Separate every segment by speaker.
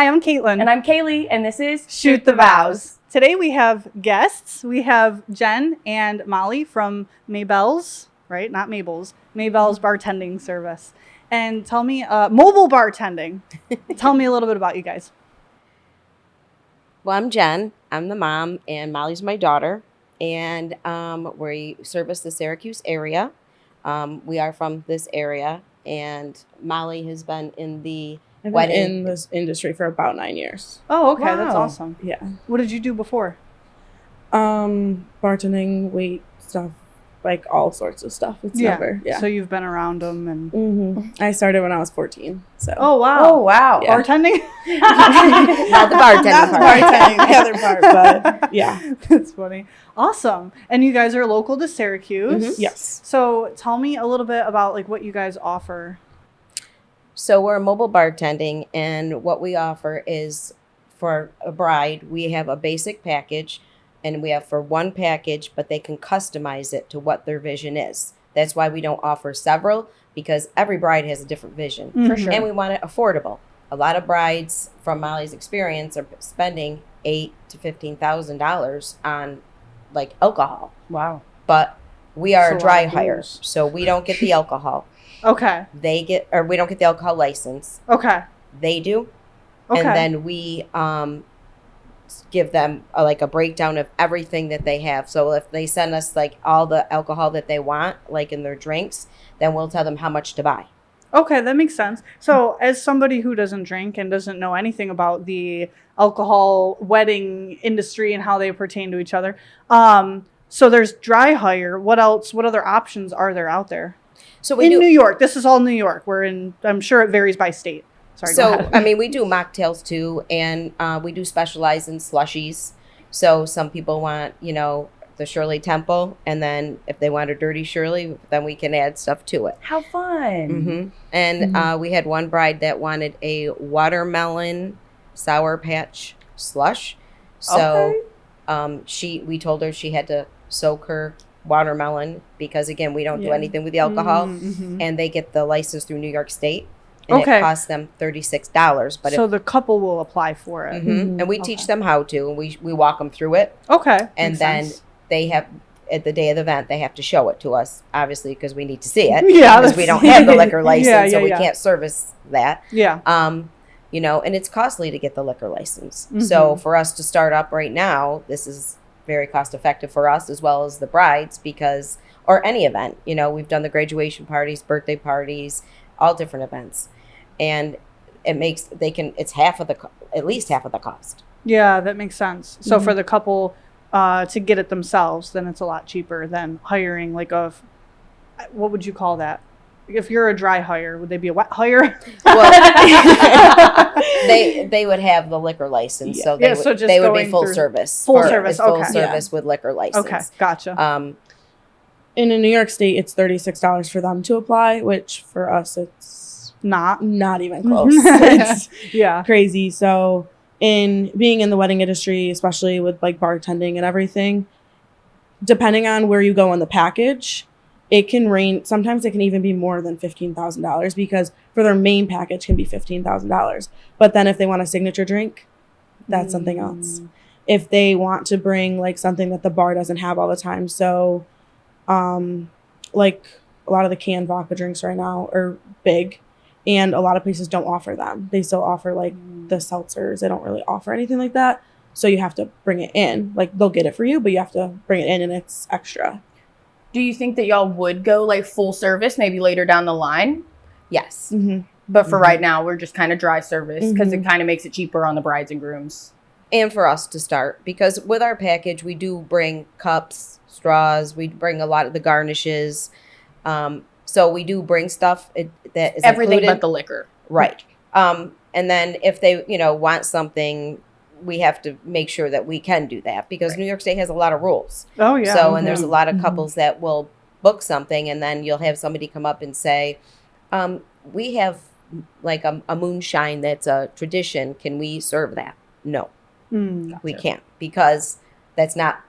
Speaker 1: Hi, I'm Caitlin.
Speaker 2: And I'm Kaylee, and this is
Speaker 1: Shoot the Vows. Today we have guests. We have Jen and Molly from Maebell's, right? Not Maebell's. Maebell's bartending service. And tell me, mobile bartending. Tell me a little bit about you guys.
Speaker 3: Well, I'm Jen. I'm the mom, and Molly's my daughter. And we service the Syracuse area. We are from this area, and Molly has been in the
Speaker 4: I've been in this industry for about 9 years.
Speaker 1: Oh, okay.
Speaker 2: Wow.
Speaker 1: That's awesome.
Speaker 4: Yeah.
Speaker 1: What did you do before?
Speaker 4: Bartending, wait stuff, like all sorts of stuff. It's never,
Speaker 1: So you've been around them and...
Speaker 4: Mm-hmm. I started when I was 14, so.
Speaker 1: Oh, wow.
Speaker 2: Oh, wow.
Speaker 4: Yeah.
Speaker 1: Bartending?
Speaker 3: not the bartending part.
Speaker 4: Bartending, the other part, but yeah.
Speaker 1: That's funny. Awesome. And you guys are local to Syracuse.
Speaker 3: Mhm.
Speaker 4: Yes.
Speaker 1: So tell me a little bit about like what you guys offer.
Speaker 3: So we're mobile bartending, and what we offer is for a bride, we have a basic package, and we have for one package, but they can customize it to what their vision is. That's why we don't offer several, because every bride has a different vision.
Speaker 1: For
Speaker 2: sure.
Speaker 3: And we want it affordable. A lot of brides, from Molly's experience, are spending $8,000 to $15,000 on like alcohol.
Speaker 2: Wow.
Speaker 3: But we are
Speaker 1: So
Speaker 3: a dry
Speaker 1: a lot of
Speaker 3: hire,
Speaker 1: booze.
Speaker 3: so we don't get the alcohol.
Speaker 1: Okay.
Speaker 3: We don't get the alcohol license.
Speaker 1: Okay.
Speaker 3: They do.
Speaker 1: Okay.
Speaker 3: And then we give them a breakdown of everything that they have. So if they send us like all the alcohol that they want, like in their drinks, then we'll tell them how much to buy.
Speaker 1: Okay, that makes sense. So as somebody who doesn't drink and doesn't know anything about the alcohol wedding industry and how they pertain to each other, so there's dry hire. What else? What other options are there out there?
Speaker 3: So we
Speaker 1: in
Speaker 3: do.
Speaker 1: New York, this is all New York. I'm sure it varies by state. Sorry, go
Speaker 3: So
Speaker 1: ahead.
Speaker 3: I mean, we do mocktails too, and we do specialize in slushies. So some people want, the Shirley Temple, and then if they want a dirty Shirley, then we can add stuff to it.
Speaker 2: How fun.
Speaker 3: Mm-hmm. And we had one bride that wanted a watermelon Sour Patch slush. So we told her she had to soak her watermelon, because again, we don't do anything with the alcohol, and they get the license through New York State, and it costs them $36. But
Speaker 1: so the couple will apply for it.
Speaker 3: and we teach them how to, and we walk them through it,
Speaker 1: Okay.
Speaker 3: and
Speaker 1: Makes
Speaker 3: then
Speaker 1: sense.
Speaker 3: they have, at the day of the event, they have to show it to us, obviously, because we need to see it.
Speaker 1: Yeah,
Speaker 3: because we don't have the liquor license, so we
Speaker 1: yeah.
Speaker 3: can't service that.
Speaker 1: Yeah.
Speaker 3: And it's costly to get the liquor license. So for us to start up right now, this is very cost effective for us as well as the brides, or any event, we've done the graduation parties, birthday parties, all different events. And it makes, it's at least half of the cost.
Speaker 1: Yeah, that makes sense. So for the couple to get it themselves, then it's a lot cheaper than hiring like what would you call that? If you're a dry hire, would they be a wet hire?
Speaker 3: Well, they would have the liquor license, so
Speaker 1: Yeah, so just
Speaker 3: they would be
Speaker 1: going
Speaker 3: full
Speaker 1: through-
Speaker 3: service.
Speaker 1: Full service,
Speaker 3: Full
Speaker 1: okay.
Speaker 3: service with liquor license.
Speaker 1: Okay, gotcha.
Speaker 4: In New York State, it's $36 for them to apply, which for us, it's
Speaker 1: Not.
Speaker 4: not even close. It's
Speaker 1: Yeah.
Speaker 4: crazy. So in being in the wedding industry, especially with like bartending and everything, depending on where you go in the package, it can range. Sometimes it can even be more than $15,000, because for their main package can be $15,000. But then if they want a signature drink, that's something else. If they want to bring like something that the bar doesn't have all the time. So like a lot of the canned vodka drinks right now are big, and a lot of places don't offer them. They still offer like the seltzers. They don't really offer anything like that. So you have to bring it in. Like they'll get it for you, but you have to bring it in, and it's extra.
Speaker 2: Do you think that y'all would go like full service maybe later down the line?
Speaker 3: Yes.
Speaker 2: But for right now, we're just kind of dry service because it kind of makes it cheaper on the brides and grooms.
Speaker 3: And for us to start, because with our package, we do bring cups, straws, we bring a lot of the garnishes. So we do bring stuff that is
Speaker 2: Everything
Speaker 3: included.
Speaker 2: but the liquor.
Speaker 3: Right. And then if they, want something, we have to make sure that we can do that, because New York State has a lot of rules.
Speaker 1: Oh, yeah.
Speaker 3: So, and there's a lot of couples that will book something, and then you'll have somebody come up and say, we have like a moonshine that's a tradition. Can we serve that? No, we can't, because that's not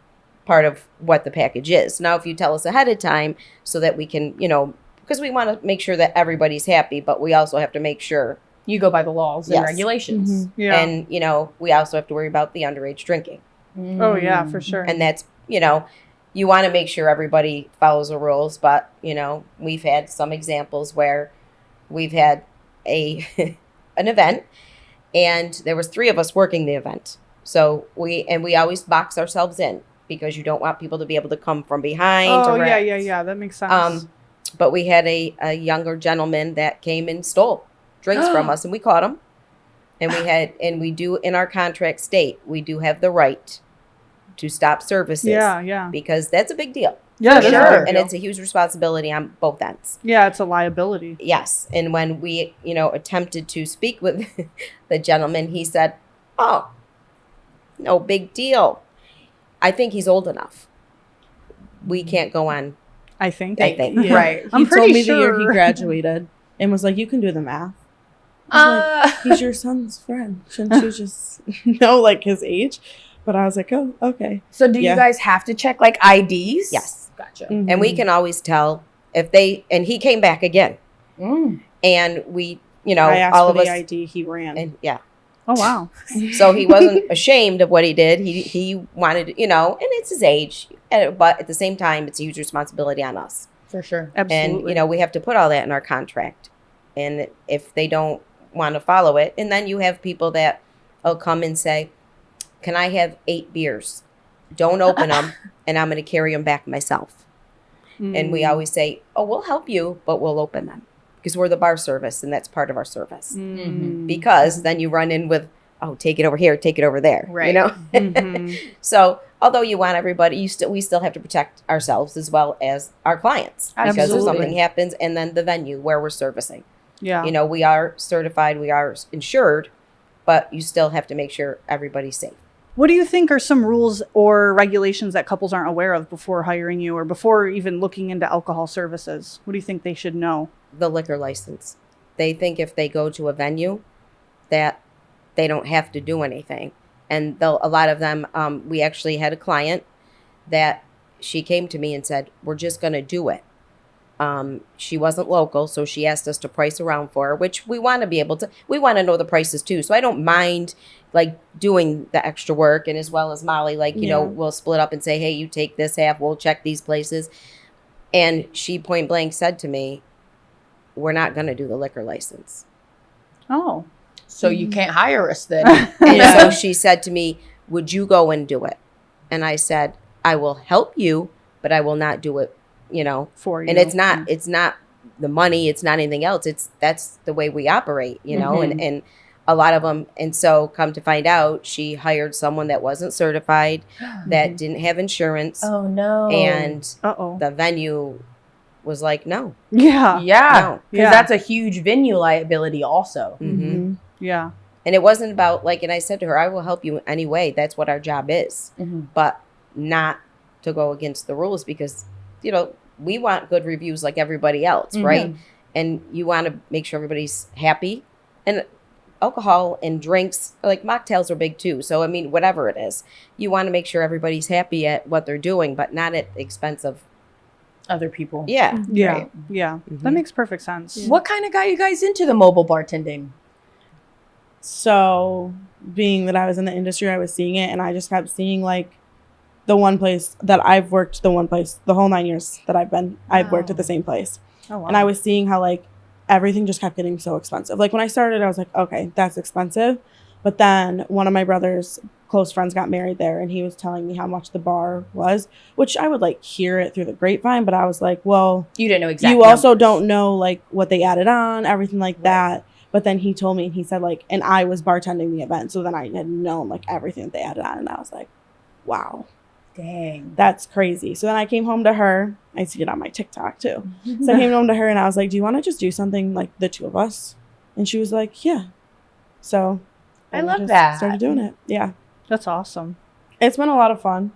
Speaker 3: part of what the package is. Now, if you tell us ahead of time so that we can, because we want to make sure that everybody's happy, but we also have to make sure
Speaker 2: You go by the laws and
Speaker 3: Yes.
Speaker 2: regulations.
Speaker 1: Yeah.
Speaker 3: And, you know, we also have to worry about the underage drinking.
Speaker 1: Oh yeah, for sure.
Speaker 3: And that's, you know, you want to make sure everybody follows the rules. But, you know, we've had some examples where we've had an event and there was 3 of us working the event. So we always box ourselves in because you don't want people to be able to come from behind.
Speaker 1: Oh
Speaker 3: or
Speaker 1: yeah. That makes sense.
Speaker 3: But we had a younger gentleman that came and stole drinks from us, and we caught him. And we do in our contract state, we do have the right to stop services.
Speaker 1: Yeah.
Speaker 3: Because that's a big deal.
Speaker 1: Yeah,
Speaker 2: For
Speaker 1: it is a
Speaker 2: sure.
Speaker 1: big
Speaker 3: And
Speaker 1: deal.
Speaker 3: it's a huge responsibility on both ends.
Speaker 1: Yeah, it's a liability.
Speaker 3: Yes. And when we, you know, attempted to speak with the gentleman, he said, "Oh, no big deal. I think he's old enough. We can't go on."
Speaker 1: I think.
Speaker 4: Yeah.
Speaker 2: Right.
Speaker 1: I'm
Speaker 4: He told
Speaker 1: pretty
Speaker 4: me the year he
Speaker 1: sure.
Speaker 4: graduated and was like, "You can do the math. He's your son's friend. Shouldn't you just know like his age?" But I was like, "Oh, okay."
Speaker 2: So do
Speaker 4: Yeah.
Speaker 2: you guys have to check like IDs?
Speaker 3: Yes.
Speaker 2: Gotcha.
Speaker 3: And we can always tell if they, and he came back again.
Speaker 2: Mm.
Speaker 3: And we, you know,
Speaker 4: I asked
Speaker 3: all
Speaker 4: for
Speaker 3: of
Speaker 4: the
Speaker 3: us.
Speaker 4: ID. He ran.
Speaker 3: And yeah.
Speaker 1: Oh wow.
Speaker 3: So he wasn't ashamed of what he did. He wanted, you know, and it's his age. But at the same time, it's a huge responsibility on us.
Speaker 2: For sure.
Speaker 1: Absolutely.
Speaker 3: And, you know, we have to put all that in our contract. And if they don't want to follow it, and then you have people that will come and say, "Can I have 8 beers? Don't open them, and I'm going to carry them back myself." And we always say, "Oh, we'll help you, but we'll open them." Because we're the bar service, and that's part of our service.
Speaker 1: Mm.
Speaker 3: Because then you run in with, "Oh, take it over here, take it over there." You
Speaker 2: Right.
Speaker 3: know?
Speaker 1: Mhm.
Speaker 3: So although you want everybody, we still have to protect ourselves as well as our clients. Because if
Speaker 2: Absolutely.
Speaker 3: something happens, and then the venue where we're servicing.
Speaker 1: Yeah.
Speaker 3: You know, we are certified, we are insured, but you still have to make sure everybody's safe.
Speaker 1: What do you think are some rules or regulations that couples aren't aware of before hiring you or before even looking into alcohol services? What do you think they should know?
Speaker 3: The liquor license. They think if they go to a venue that they don't have to do anything. And a lot of them, we actually had a client that she came to me and said, "We're just going to do it." She wasn't local, so she asked us to price around for her, which we want to be able to. We want to know the prices too. So I don't mind like doing the extra work, and as well as Molly, like, you know, we'll split up and say, "Hey, you take this half, we'll check these places." And she point blank said to me, "We're not going to do the liquor license."
Speaker 1: Oh.
Speaker 2: So you can't hire us then.
Speaker 3: And so she said to me, "Would you go and do it?" And I said, "I will help you, but I will not do it, you know."
Speaker 1: For you.
Speaker 3: And it's not the money, it's not anything else. That's the way we operate, you know, and a lot of them. And so come to find out, she hired someone that wasn't certified, that didn't have insurance.
Speaker 2: Oh no.
Speaker 3: And
Speaker 1: Uh-oh.
Speaker 3: the venue was like, "No."
Speaker 1: Yeah.
Speaker 2: Yeah.
Speaker 3: No.
Speaker 2: Because
Speaker 1: Yeah.
Speaker 2: that's a huge venue liability also.
Speaker 3: Mm-hmm.
Speaker 1: Yeah.
Speaker 3: And it wasn't about like, and I said to her, "I will help you anyway. That's what our job is." But not to go against the rules because, you know, we want good reviews like everybody else, right? And you want to make sure everybody's happy. And alcohol and drinks, like mocktails are big too. So, I mean, whatever it is, you want to make sure everybody's happy at what they're doing, but not at the expense of,
Speaker 2: Other people.
Speaker 3: yeah.
Speaker 1: Yeah.
Speaker 2: Right.
Speaker 1: Yeah. That
Speaker 3: Mhm.
Speaker 1: makes perfect sense.
Speaker 2: What kind of got you guys into the mobile bartending?
Speaker 4: So, being that I was in the industry, I was seeing it, and I just kept seeing like the one place that I've worked, the whole 9 years that I've worked at the same place.
Speaker 1: Oh, wow.
Speaker 4: And I was seeing how like everything just kept getting so expensive. Like when I started, I was like, okay, that's expensive. But then one of my brother's close friends got married there, and he was telling me how much the bar was, which I would like hear it through the grapevine, but I was like, well,
Speaker 2: You didn't know exactly.
Speaker 4: you also don't know like what they added on, everything like that. But then he told me, and he said like, and I was bartending the event, so then I had known like everything that they added on, and I was like, wow,
Speaker 2: Dang.
Speaker 4: that's crazy. So then I came home to her. I see it on my TikTok too. So I came home to her and I was like, do you want to just do something like the two of us? And she was like, yeah. So
Speaker 2: I
Speaker 4: then we
Speaker 2: love
Speaker 4: just
Speaker 2: that.
Speaker 4: started doing it. Yeah.
Speaker 1: That's awesome.
Speaker 4: It's been a lot of fun.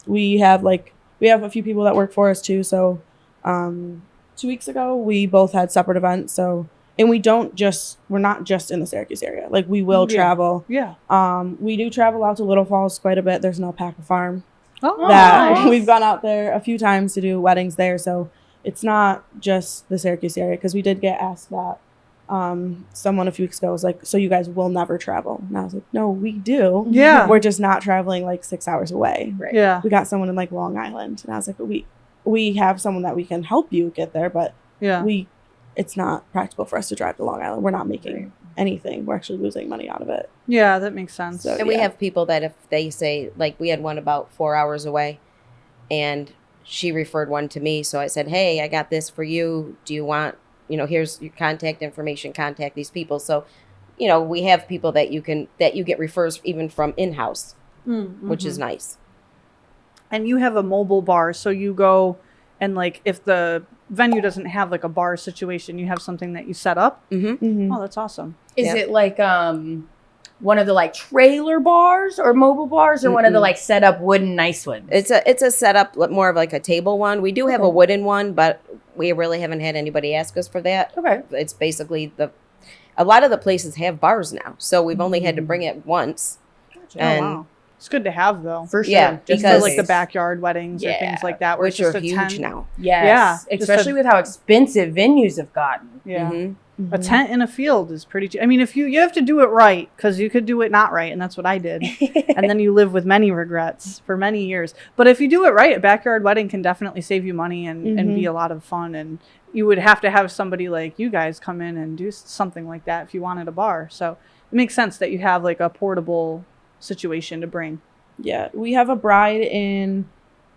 Speaker 4: We have a few people that work for us too. So 2 weeks ago we both had separate events. So, and we're not just in the Syracuse area. Like we will
Speaker 1: Yeah.
Speaker 4: travel.
Speaker 1: Yeah.
Speaker 4: We do travel out to Little Falls quite a bit. There's an alpaca farm
Speaker 1: Oh,
Speaker 4: that
Speaker 1: nice.
Speaker 4: we've gone out there a few times to do weddings there. So it's not just the Syracuse area, because we did get asked that Someone a few weeks ago was like, so you guys will never travel. And I was like, no, we do.
Speaker 1: Yeah.
Speaker 4: We're just not traveling like 6 hours away.
Speaker 2: Right.
Speaker 1: Yeah.
Speaker 4: We got someone in like Long Island. And I was like, but we have someone that we can help you get there, but
Speaker 1: Yeah.
Speaker 4: it's not practical for us to drive to Long Island. We're not making anything. We're actually losing money out of it.
Speaker 1: Yeah, that makes sense.
Speaker 4: So,
Speaker 3: And we have people that if they say, like, we had one about 4 hours away, and she referred one to me. So I said, hey, I got this for you. Do you want, here's your contact information, contact these people. So, we have people that you get refers even from in-house, which is nice.
Speaker 1: And you have a mobile bar, so you go and like if the venue doesn't have like a bar situation, you have something that you set up. Oh, that's awesome.
Speaker 2: Is it like one of the like trailer bars or mobile bars, or one of the like set up wooden nice ones?
Speaker 3: It's a setup more of like a table one. We do have a wooden one, but we really haven't had anybody ask us for that.
Speaker 2: Okay.
Speaker 3: It's basically a lot of the places have bars now, so we've only had to bring it once.
Speaker 1: Oh, wow. It's good to have though.
Speaker 2: For sure.
Speaker 3: Yeah,
Speaker 1: Just for
Speaker 3: because
Speaker 1: like the backyard weddings or things like that, where
Speaker 3: which
Speaker 1: it's just
Speaker 3: are
Speaker 1: a
Speaker 3: huge
Speaker 1: tent.
Speaker 3: now.
Speaker 2: Yes.
Speaker 1: Yeah,
Speaker 2: Especially with how expensive venues have gotten.
Speaker 1: Yeah. A tent in a field is pretty cheap. I mean, if you have to do it right, because you could do it not right, and that's what I did. And then you live with many regrets for many years. But if you do it right, a backyard wedding can definitely save you money and be a lot of fun. And you would have to have somebody like you guys come in and do something like that if you wanted a bar. So it makes sense that you have like a portable situation to bring.
Speaker 4: Yeah, we have a bride in,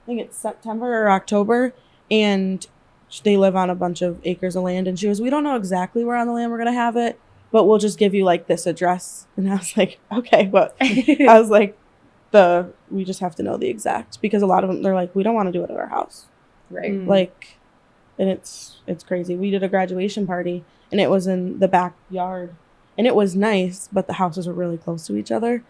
Speaker 4: I think it's September or October, and they live on a bunch of acres of land. And she goes, we don't know exactly where on the land we're going to have it, but we'll just give you like this address. And I was like, okay, but I was like, we just have to know the exact, because a lot of them, they're like, we don't want to do it at our house.
Speaker 2: Right.
Speaker 4: Like, and it's crazy. We did a graduation party and it was in the backyard and it was nice, but the houses were really close to each other.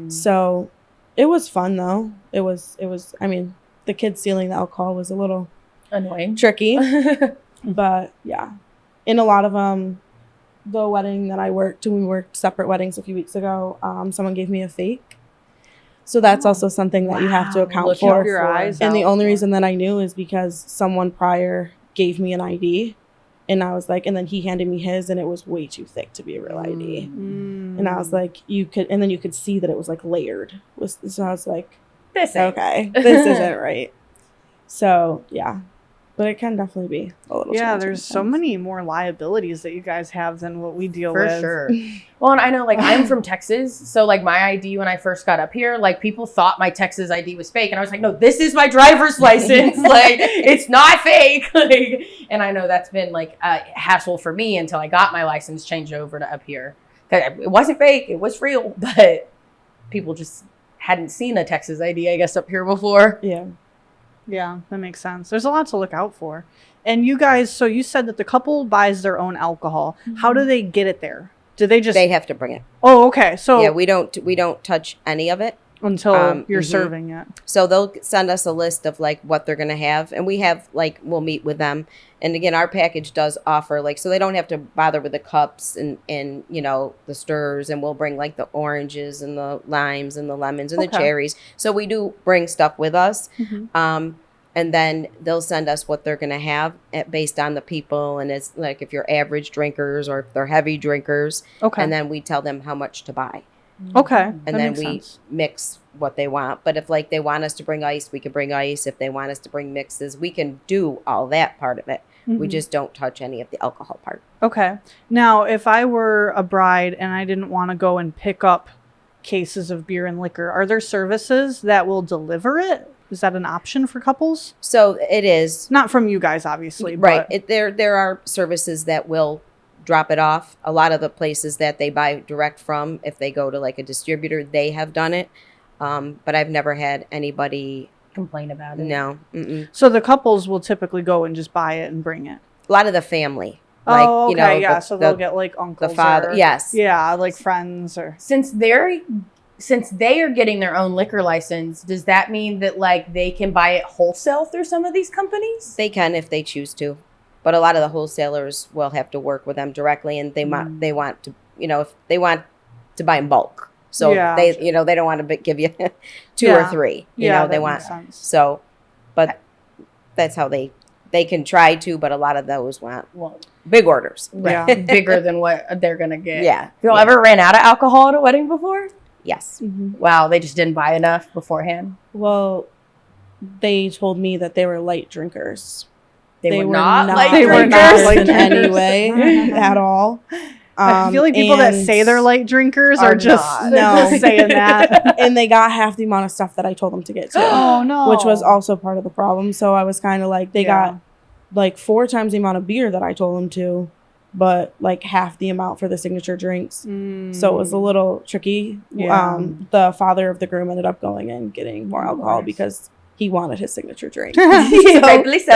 Speaker 4: So it was fun though. It was, I mean, the kids stealing the alcohol was a little
Speaker 2: Annoying.
Speaker 4: tricky, but yeah. In a lot of the wedding that I worked, and we worked separate weddings a few weeks ago, someone gave me a fake. So that's also something that you have to account
Speaker 2: Look
Speaker 4: for.
Speaker 1: your eyes
Speaker 4: And the
Speaker 1: out
Speaker 4: only
Speaker 1: for.
Speaker 4: reason that I knew is because someone prior gave me an ID, and I was like, and then he handed me his, and it was way too thick to be a real ID. And I was like, you could see that it was like layered. So I was like,
Speaker 2: This ain't.
Speaker 4: okay, this isn't right. So yeah, but it can definitely be a little.
Speaker 1: Yeah,
Speaker 4: challenging
Speaker 1: there's so
Speaker 4: sometimes.
Speaker 1: many more liabilities that you guys have than what we deal
Speaker 2: For
Speaker 1: with.
Speaker 2: sure. Well, and I know, like, I'm from Texas, so like my ID when I first got up here, like people thought my Texas ID was fake, and I was like, no, this is my driver's license. Like, it's not fake. Like, and I know that's been like a hassle for me until I got my license changed over to up here. 'Cause it wasn't fake; it was real, but people just hadn't seen a Texas ID, I guess, up here before.
Speaker 4: Yeah.
Speaker 1: Yeah, that makes sense. There's a lot to look out for. And you guys, so you said that the couple buys their own alcohol. How do they get it there? Do they just?
Speaker 3: They have to bring it.
Speaker 1: Oh, okay. So
Speaker 3: Yeah, we don't touch any of it.
Speaker 1: until you're serving it.
Speaker 3: So they'll send us a list of like what they're going to have. And we have like, we'll meet with them. And again, our package does offer like, so they don't have to bother with the cups and the stirs. And we'll bring like the oranges and the limes and the lemons and the
Speaker 1: Okay.
Speaker 3: cherries. So we do bring stuff with us. And then they'll send us what they're going to have based on the people. And it's like if you're average drinkers or if they're heavy drinkers.
Speaker 1: Okay.
Speaker 3: And then we tell them how much to buy.
Speaker 1: Okay.
Speaker 3: And
Speaker 1: that
Speaker 3: then
Speaker 1: makes
Speaker 3: we
Speaker 1: sense.
Speaker 3: mix what they want. But if like they want us to bring ice, we can bring ice. If they want us to bring mixes, we can do all that part of it. We just don't touch any of the alcohol part.
Speaker 1: Okay. Now, if I were a bride and I didn't want to go and pick up cases of beer and liquor, are there services that will deliver it? Is that an option for couples?
Speaker 3: So it is.
Speaker 1: Not from you guys, obviously.
Speaker 3: Right.
Speaker 1: But
Speaker 3: There are services that will drop it off. A lot of the places that they buy direct from, if they go to like a distributor, they have done it. But I've never had anybody.
Speaker 2: Complain about it.
Speaker 3: No. Mm-mm.
Speaker 1: so the couples will typically go and just buy it and bring it.
Speaker 3: A lot of the family.
Speaker 1: Oh, okay.
Speaker 3: Like,
Speaker 1: So they'll get like uncles.
Speaker 3: the father.
Speaker 1: or-
Speaker 3: Yes.
Speaker 1: Yeah, like friends or.
Speaker 2: Since they are getting their own liquor license, does that mean that like they can buy it wholesale through some of these companies?
Speaker 3: They can if they choose to, but a lot of the wholesalers will have to work with them directly, and they want to, if they want to buy in bulk. So
Speaker 1: Yeah.
Speaker 3: they don't want to give you two
Speaker 1: Yeah.
Speaker 3: or three.
Speaker 1: Yeah,
Speaker 3: They
Speaker 1: that
Speaker 3: want
Speaker 1: makes sense.
Speaker 3: so, but that's how they they can try to, but a lot of those want
Speaker 2: Well,
Speaker 3: big orders.
Speaker 1: Yeah.
Speaker 2: bigger than what they're gonna get.
Speaker 3: Yeah.
Speaker 2: Y'all ever ran out of alcohol at a wedding before?
Speaker 3: Yes.
Speaker 2: Wow, they just didn't buy enough beforehand.
Speaker 4: Well, they told me that they were light drinkers.
Speaker 2: They were not light
Speaker 1: They were
Speaker 2: drinkers.
Speaker 1: not light
Speaker 4: in any
Speaker 1: drinkers.
Speaker 4: way at all.
Speaker 1: I feel like people that
Speaker 4: and-
Speaker 1: say they're light drinkers
Speaker 2: Are
Speaker 1: are just,
Speaker 2: not.
Speaker 1: they're
Speaker 4: No.
Speaker 1: just saying that.
Speaker 4: and they got half the amount of stuff that I told them to get to.
Speaker 1: Oh no.
Speaker 4: Which was also part of the problem. So I was kind of like, they got like 4 times the amount of beer that I told them to, but like half the amount for the signature drinks. So it was a little tricky.
Speaker 1: Yeah.
Speaker 4: The father of the groom ended up going and getting more alcohol
Speaker 1: Nice.
Speaker 4: because he wanted his signature drink.
Speaker 2: Rightfully so.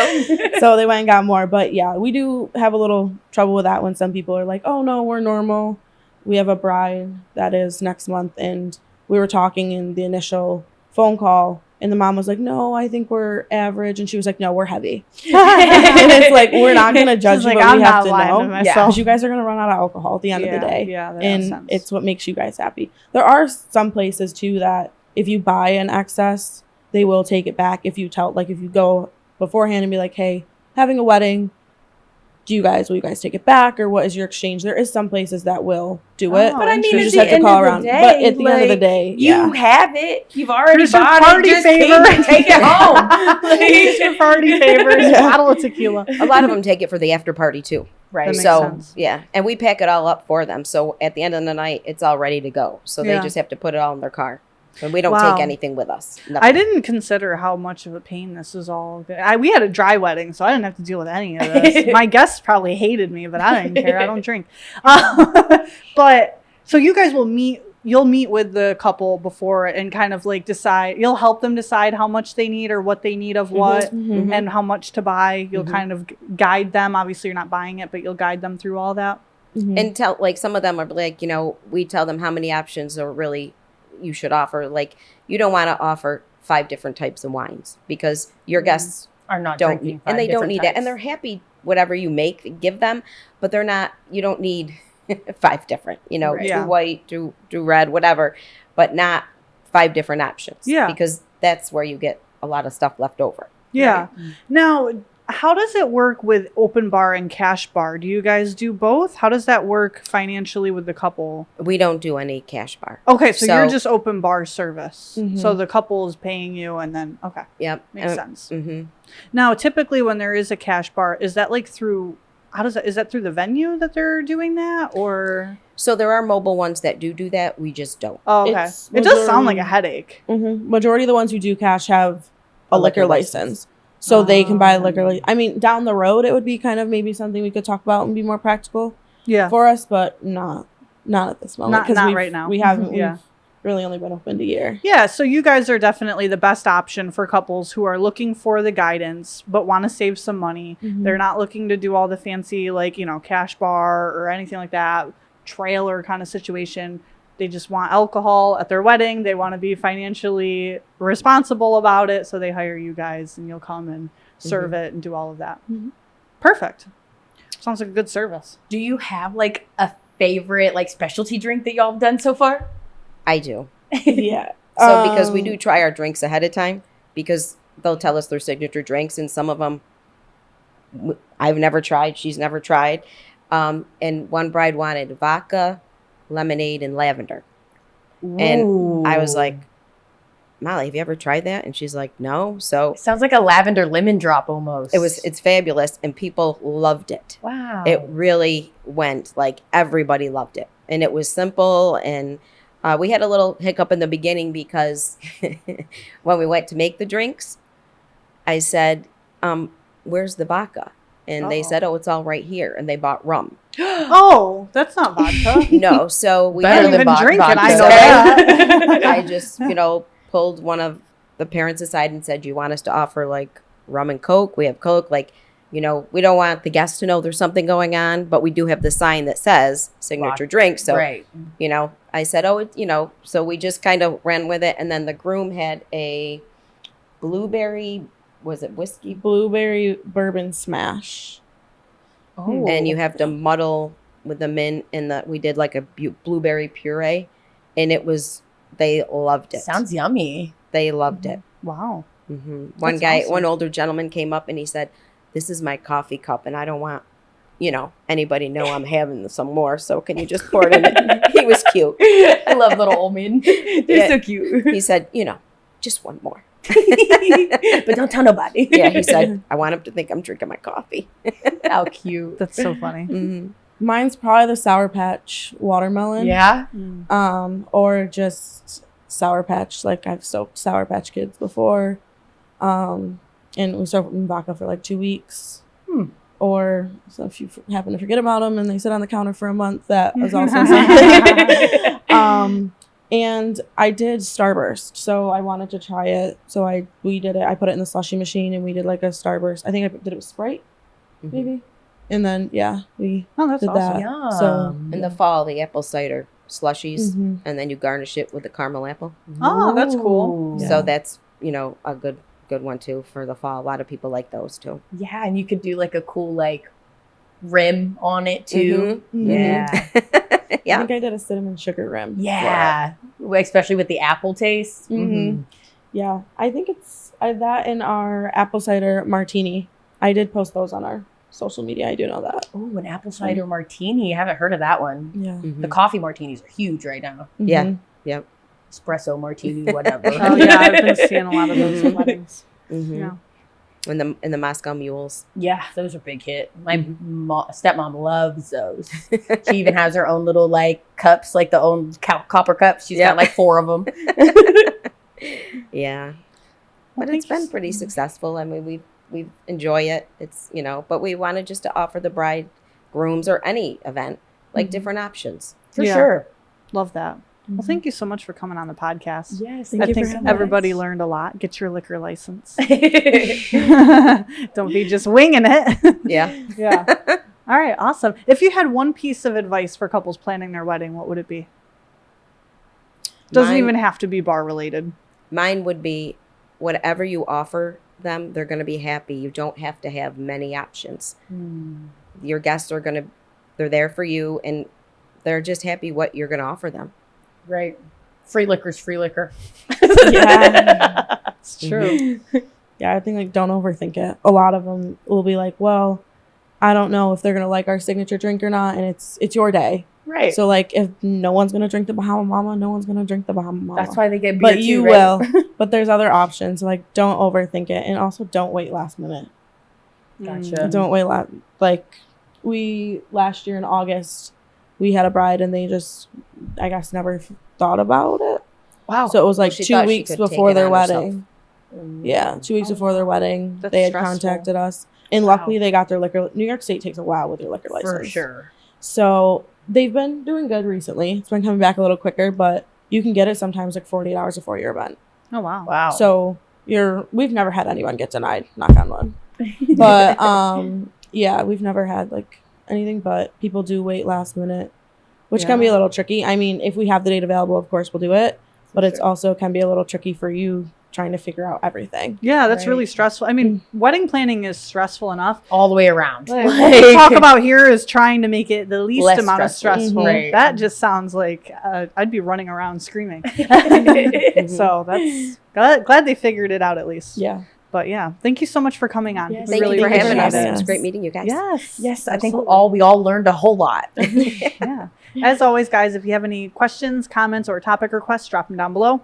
Speaker 4: So they went and got more. But yeah, we do have a little trouble with that when some people are like, oh no, we're normal. We have a bride that is next month, and we were talking in the initial phone call, and the mom was like, no, I think we're average. And she was like, no, we're heavy. And it's like, we're not going to judge
Speaker 1: She's
Speaker 4: you,
Speaker 1: like,
Speaker 4: but
Speaker 1: I'm
Speaker 4: we have
Speaker 1: not
Speaker 4: to
Speaker 1: lying to
Speaker 4: know.
Speaker 1: myself.
Speaker 4: Because you guys are going to run out of alcohol at the end of the day.
Speaker 1: Yeah, that makes
Speaker 4: And
Speaker 1: sense.
Speaker 4: it's what makes you guys happy. There are some places too that if you buy an excess, they will take it back. If you go beforehand and be like, hey, having a wedding, will you guys take it back, or what is your exchange? There is some places that will do it.
Speaker 1: Oh,
Speaker 2: But I mean,
Speaker 1: You
Speaker 2: at
Speaker 4: just
Speaker 2: the
Speaker 4: have to
Speaker 2: end
Speaker 4: call
Speaker 2: of
Speaker 4: around.
Speaker 2: the day,
Speaker 4: But at the end of the
Speaker 2: like,
Speaker 4: day,
Speaker 2: you have it. You've already
Speaker 1: Here's your
Speaker 2: bought
Speaker 1: party
Speaker 2: it. Just
Speaker 1: favor.
Speaker 2: take it home.
Speaker 1: Here's your party favors.
Speaker 4: Yeah.
Speaker 1: Bottle of tequila.
Speaker 3: A lot of them take it for the after party too.
Speaker 2: Right.
Speaker 1: That makes
Speaker 3: So
Speaker 1: sense.
Speaker 3: yeah, and we pack it all up for them. So at the end of the night, it's all ready to go. So they
Speaker 1: Yeah.
Speaker 3: just have to put it all in their car. And we don't
Speaker 1: Wow.
Speaker 3: take anything with us.
Speaker 1: I
Speaker 3: Nothing.
Speaker 1: didn't consider how much of a pain this is all. We had a dry wedding, so I didn't have to deal with any of this. My guests probably hated me, but I didn't care. I don't drink. But so you guys will meet. You'll meet with the couple before and kind of like decide. You'll help them decide how much they need or what they need of what
Speaker 4: Mhm.
Speaker 1: and how much to buy. You'll
Speaker 3: Mhm.
Speaker 1: kind of guide them. Obviously, you're not buying it, but you'll guide them through all that.
Speaker 4: Mhm.
Speaker 3: And tell, like, some of them are like, we tell them how many options are really you should offer. Like, you don't want to offer 5 different types of wines because your guests
Speaker 2: Are not
Speaker 3: don't
Speaker 2: drinking
Speaker 3: need, and they don't
Speaker 2: different
Speaker 3: need
Speaker 2: types.
Speaker 3: that, and they're happy whatever you give them, but they're not. You don't need 5 different,
Speaker 2: Right.
Speaker 1: Yeah.
Speaker 3: two white, two red, whatever, but not 5 different options.
Speaker 1: Yeah.
Speaker 3: because that's where you get a lot of stuff left over.
Speaker 1: Yeah. Now, how does it work with open bar and cash bar? Do you guys do both? How does that work financially with the couple?
Speaker 3: We don't do any cash bar.
Speaker 1: Okay, so you're
Speaker 3: So-
Speaker 1: just open bar service.
Speaker 4: Mhm.
Speaker 1: So the couple is paying you and then, okay,
Speaker 3: Yep.
Speaker 1: makes sense.
Speaker 3: Mm-hmm.
Speaker 1: Now, typically when there is a cash bar, is that like through, is that through the venue that they're doing that or?
Speaker 3: So there are mobile ones that do that. We just don't.
Speaker 1: Oh, okay.
Speaker 4: It's
Speaker 1: It does sound like a
Speaker 4: majority-
Speaker 1: headache.
Speaker 4: Majority of the ones who do cash have a
Speaker 3: A
Speaker 4: liquor
Speaker 3: liquor
Speaker 4: license. So they can buy a liquor
Speaker 1: Oh.
Speaker 4: license. I mean, down the road, it would be kind of maybe something we could talk about and be more practical
Speaker 1: Yeah.
Speaker 4: for us, but not at this moment. 'cause
Speaker 1: Not
Speaker 4: we've-
Speaker 1: right now.
Speaker 4: We haven't.
Speaker 1: Yeah.
Speaker 4: We've really only been opened a year.
Speaker 1: Yeah, so you guys are definitely the best option for couples who are looking for the guidance but want to save some money.
Speaker 4: Mhm.
Speaker 1: They're not looking to do all the fancy, like, cash bar or anything like that, trailer kind of situation. They just want alcohol at their wedding. They want to be financially responsible about it. So they hire you guys and you'll come and serve it and do all of that.
Speaker 4: Mhm.
Speaker 1: Perfect. Sounds like a good service.
Speaker 2: Do you have like a favorite like specialty drink that y'all have done so far?
Speaker 3: I do.
Speaker 4: Yeah.
Speaker 3: So because we do
Speaker 4: Um,
Speaker 3: try our drinks ahead of time, because they'll tell us their signature drinks, and some of them I've never tried, she's never tried. And one bride wanted vodka, lemonade, and lavender. And I was like, Molly, have you ever tried that? And she's like, no. So
Speaker 2: It sounds like a lavender lemon drop almost.
Speaker 3: it's fabulous, and people loved it.
Speaker 2: Wow.
Speaker 3: It really went, like, everybody loved it. And it was simple, and we had a little hiccup in the beginning because when we went to make the drinks, I said, where's the vodka? And they
Speaker 1: Uh-oh.
Speaker 3: said, oh, it's all right here. And they bought rum.
Speaker 1: Oh, that's not vodka.
Speaker 3: No, so we
Speaker 2: Better
Speaker 1: I
Speaker 3: had
Speaker 1: don't
Speaker 2: than
Speaker 1: even drink it. I know
Speaker 2: vodka.
Speaker 1: that.
Speaker 3: I just, pulled one of the parents aside and said, you want us to offer like rum and Coke? We have Coke. Like, we don't want the guests to know there's something going on, but we do have the sign that says signature drink. So,
Speaker 2: right.
Speaker 3: I said, so we just kind of ran with it. And then the groom had a blueberry, was it whiskey?
Speaker 4: blueberry bourbon smash.
Speaker 2: Oh.
Speaker 3: And you have to muddle with the mint, and we did like a blueberry puree, and they loved it.
Speaker 2: Sounds yummy.
Speaker 3: They loved it.
Speaker 1: Wow.
Speaker 3: One
Speaker 1: That's
Speaker 3: guy,
Speaker 1: awesome.
Speaker 3: one older gentleman came up and he said, this is my coffee cup and I don't want, anybody know I'm having some more. So can you just pour it in it? He was cute.
Speaker 2: I love little old men. They're so cute.
Speaker 3: He said, just one more.
Speaker 2: But don't tell nobody.
Speaker 3: Yeah, he said, I want him to think I'm drinking my coffee.
Speaker 2: How cute.
Speaker 1: That's so funny.
Speaker 3: Mm-hmm.
Speaker 4: Mine's probably the Sour Patch watermelon.
Speaker 2: Yeah.
Speaker 4: Or just Sour Patch. Like I've soaked Sour Patch Kids before. And we soak them in vodka for like 2 weeks. Or so if you happen to forget about them and they sit on the counter for a month, that was also something. And I did Starburst, so I wanted to try it. So we did it. I put it in the slushy machine and we did like a Starburst. I think I did it with Sprite, maybe. And then we
Speaker 1: That's
Speaker 4: did
Speaker 1: awesome.
Speaker 4: that.
Speaker 2: Yum.
Speaker 4: So
Speaker 3: In the fall, the apple cider slushies,
Speaker 4: Mhm.
Speaker 3: and then you garnish it with the caramel apple.
Speaker 1: Oh, that's cool.
Speaker 2: Ooh.
Speaker 3: So that's, a good one too for the fall. A lot of people like those too.
Speaker 2: Yeah, and you could do like a cool like rim on it too.
Speaker 4: Mhm.
Speaker 2: Yeah.
Speaker 4: I
Speaker 3: Yeah.
Speaker 4: think I did a cinnamon sugar rim.
Speaker 2: Yeah. Especially with the apple taste.
Speaker 4: Mhm. Yeah, I think it's that in our apple cider martini. I did post those on our social media. I do know that.
Speaker 2: Oh, an apple cider martini. I haven't heard of that one.
Speaker 4: Yeah.
Speaker 3: Mhm.
Speaker 2: The coffee martinis are huge right now.
Speaker 3: Yeah.
Speaker 4: Mhm.
Speaker 3: Yep.
Speaker 2: Espresso martini, whatever.
Speaker 1: Oh yeah, I've been seeing a lot of those at weddings.
Speaker 3: Mm-hmm.
Speaker 1: Yeah.
Speaker 3: And the Moscow mules.
Speaker 2: Yeah, those are big hit. My stepmom loves those. She even has her own little like cups, like the own copper cups. She's got like 4 of them.
Speaker 3: Yeah.
Speaker 1: Well,
Speaker 3: But it's
Speaker 1: thank you
Speaker 3: been
Speaker 1: so
Speaker 3: pretty
Speaker 1: much.
Speaker 3: successful. I mean, we enjoy it. It's, but we wanted just to offer the bride, grooms, or any event, like different options.
Speaker 2: For
Speaker 1: Yeah.
Speaker 2: sure.
Speaker 1: Love that. Well, thank you so much for coming on the podcast.
Speaker 2: Yes.
Speaker 4: Thank
Speaker 1: I
Speaker 4: you
Speaker 1: think
Speaker 4: for having
Speaker 1: everybody
Speaker 4: us.
Speaker 1: learned a lot. Get your liquor license.
Speaker 2: us.
Speaker 1: Don't be just winging it.
Speaker 3: Yeah.
Speaker 1: Yeah. All right. Awesome. If you had one piece of advice for couples planning their wedding, what would it be? Doesn't
Speaker 3: Mine-
Speaker 1: even have to be bar related.
Speaker 3: Mine would be whatever you offer them, they're going to be happy. You don't have to have many options. Your guests they're there for you and they're just happy what you're going to offer them.
Speaker 2: Right. Free liquor's free liquor.
Speaker 4: Yeah.
Speaker 1: It's true.
Speaker 4: Yeah, I think like don't overthink it. A lot of them will be like, well, I don't know if they're gonna like our signature drink or not, and it's your day.
Speaker 2: Right.
Speaker 4: So like, if no one's gonna drink the Bahama Mama, no one's gonna drink the Bahama Mama.
Speaker 2: That's why they get beer
Speaker 4: But
Speaker 2: too,
Speaker 4: you
Speaker 2: right?
Speaker 4: will. But there's other options. So like, don't overthink it, and also don't wait last minute.
Speaker 2: Gotcha.
Speaker 4: Don't wait last year in August, we had a bride, and they just, I guess, never thought about it.
Speaker 2: Wow.
Speaker 4: So it was like
Speaker 3: she
Speaker 4: 2
Speaker 3: thought she
Speaker 4: weeks
Speaker 3: could
Speaker 4: before
Speaker 3: take it
Speaker 4: their
Speaker 3: on herself.
Speaker 4: wedding. Yeah, 2 weeks before their wedding,
Speaker 1: That's
Speaker 4: they had
Speaker 1: stressful.
Speaker 4: contacted us, and
Speaker 2: Wow.
Speaker 4: luckily they got their liquor. New York State takes a while with their liquor license,
Speaker 2: for sure.
Speaker 4: So they've been doing good recently. It's been coming back a little quicker, but you can get it sometimes like 48 hours before your event.
Speaker 1: Oh wow.
Speaker 2: Wow.
Speaker 4: So we've never had anyone get denied. Knock on wood. But yeah, we've never had like anything. But people do wait last minute, which can be a little tricky. I mean, if we have the date available, of course we'll do it. But it's also can be a little tricky for you trying to figure out everything.
Speaker 1: Yeah, that's
Speaker 2: Right.
Speaker 1: really stressful. I mean, wedding planning is stressful enough.
Speaker 2: all the way around.
Speaker 1: Like, what we talk about here is trying to make it the least
Speaker 2: Less
Speaker 1: amount of
Speaker 2: stressful.
Speaker 1: stressful.
Speaker 2: Right.
Speaker 1: That just sounds like I'd be running around screaming. So that's glad they figured it out at least.
Speaker 4: Yeah.
Speaker 1: But yeah, thank you so much for coming on.
Speaker 2: Yes,
Speaker 1: We
Speaker 3: Thank
Speaker 1: really
Speaker 3: you for having
Speaker 1: appreciate
Speaker 3: us.
Speaker 1: it.
Speaker 3: It was great meeting you guys.
Speaker 1: Yes.
Speaker 2: Yes, I think
Speaker 1: absolutely.
Speaker 2: we all learned a whole lot.
Speaker 1: Yeah. As always, guys, if you have any questions, comments, or topic requests, drop them down below.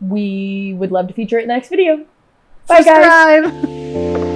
Speaker 2: We would love to feature it in the next video. Bye, guys.
Speaker 1: Subscribe.